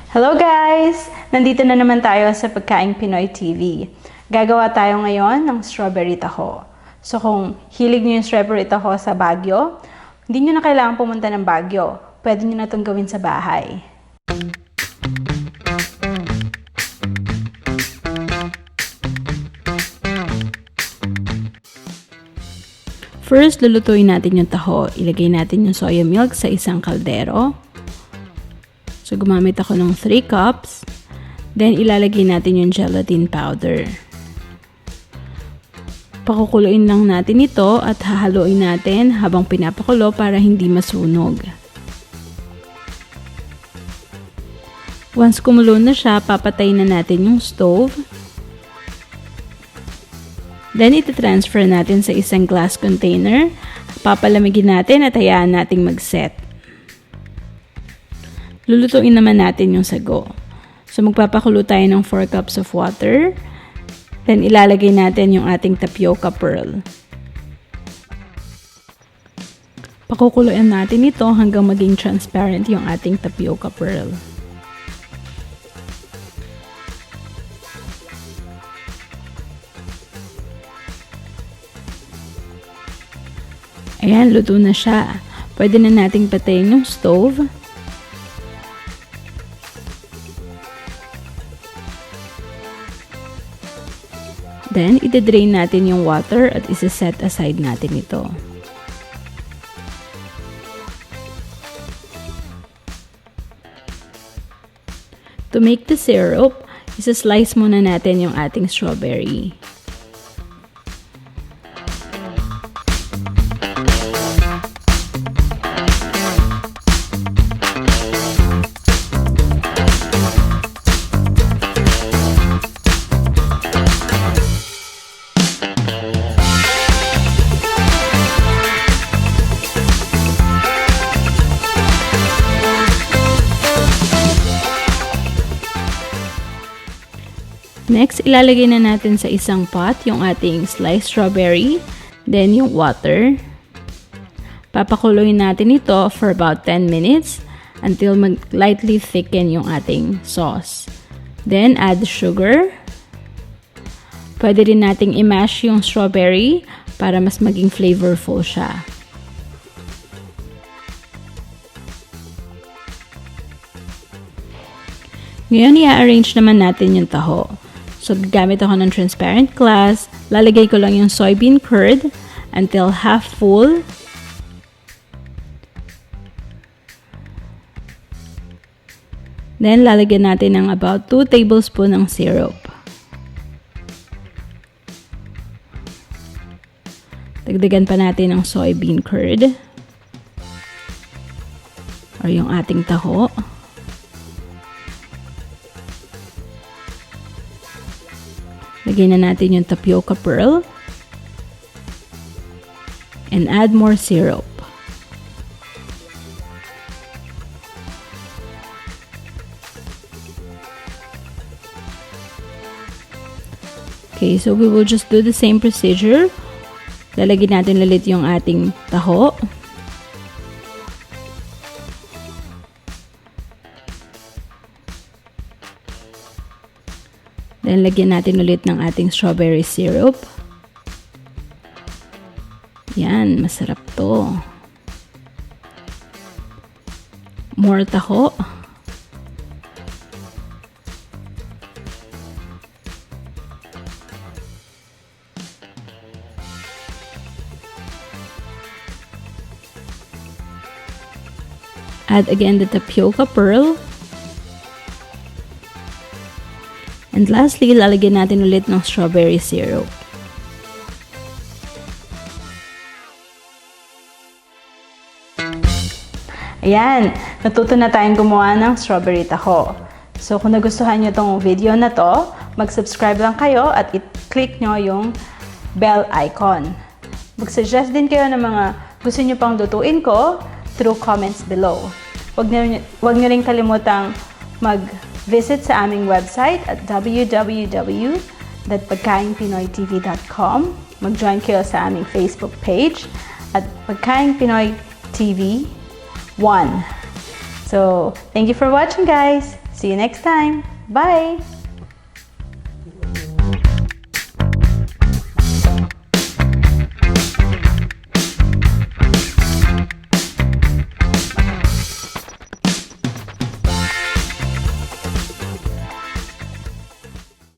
Hello guys! Nandito na naman tayo sa Pagkaing Pinoy TV. Gagawa tayo ngayon ng strawberry taho. So kung hilig niyo yung strawberry taho sa Baguio, hindi niyo na kailangan pumunta ng Baguio. Pwede niyo na itong gawin sa bahay. First, lulutuin natin yung taho. Ilagay natin yung soya milk sa isang kaldero. So, gumamit ako ng 3 cups. Then, ilalagay natin yung gelatin powder. Pakukuluin lang natin ito at hahaluin natin habang pinapakulo para hindi masunog. Once kumulo na siya, papatayin na natin yung stove. Then, iti-transfer natin sa isang glass container. Papalamigin natin at hayaan nating mag-set. Lulutuin naman natin yung sago. So, magpapakulo tayo ng 4 cups of water. Then, ilalagay natin yung ating tapioca pearl. Pakukuluan natin ito hanggang maging transparent yung ating tapioca pearl. Ayan, luto na siya. Pwede na nating patayin yung stove. Then, ide-drain natin yung water at isa-set aside natin ito. To make the syrup, isa-slice muna natin yung ating strawberry. Next, ilalagay na natin sa isang pot yung ating sliced strawberry, then yung water. Papakuloyin natin ito for about 10 minutes until lightly thicken yung ating sauce. Then, add sugar. Pwede rin nating i-mash yung strawberry para mas maging flavorful siya. Ngayon, i-arrange naman natin yung taho. So, gagamit ako ng transparent glass. Lalagay ko lang yung soybean curd until half full. Then, lalagyan natin ng about 2 tablespoons ng syrup. Dagdagan pa natin ng soybean curd. Or yung ating taho. Lagyan na natin yung tapioca pearl. And add more syrup. Okay, so we will just do the same procedure. Lalagyan natin ulit yung ating taho. Then, lagyan natin ulit ng ating strawberry syrup. Yan, masarap to. More taho. Add again the tapioca pearl. And lastly, lalagyan natin ulit ng strawberry syrup. Ayan, natuto na tayong gumawa ng strawberry taho. So kung nagustuhan nyo itong video na to, mag-subscribe lang kayo at i-click nyo yung bell icon. Mag-suggest din kayo ng mga gusto nyo pang lutuin ko through comments below. Huwag nyo rin kalimutang mag-visit sa aming website at www.pagkaingpinoytv.com. Mag-join kayo sa aming Facebook page at Pagkaing Pinoy TV 1. So, thank you for watching, guys. See you next time. Bye!